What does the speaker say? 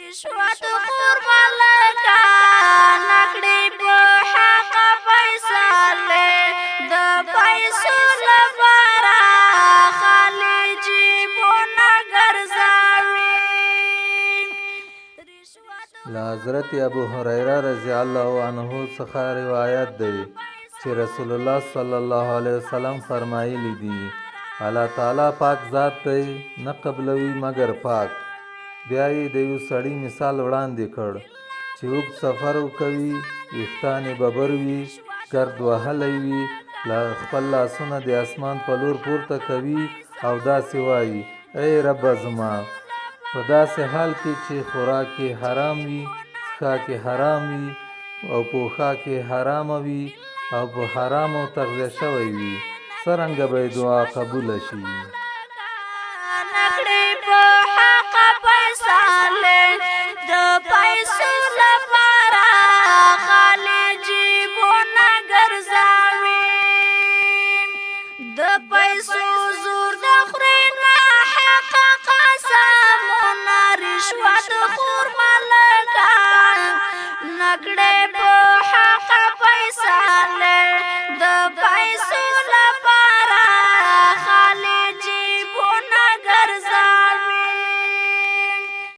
رشوت خور ملکه نکړې په حق فیصلې د پیسو لپاره خالي جیبونه ګرځوي. له حضرت ابو هریره رضی الله عنه څخه روایت دی چې رسول الله صلی الله علیه وسلم فرمایلی دي الله تعالی پاک ذات دی نه قبلوي مګر پاک. بیا یې د یو سړي مثال وړاندې کړ چې اوږد سفر وکوي، ویښتان یې ببر وي، ګرد وهلی وي، خپل لاسونه د اسمان په لور پورته کوي او داسې وایي ای ربه زما، په داسې حال کې چې خوراک یې حرام وي، څښاک یې حرام وي او پوښاک یې حرامه وي او په حرامو تغذیه شوی وي، څرنګه به یې دعا قبوله شي؟ نکړې په حق فیصلې د پیسو لپاره خالي جیبونه ګرځوي. د پیسو زور د خورې ناحق قسمونه رشوت خور ملکه نکړې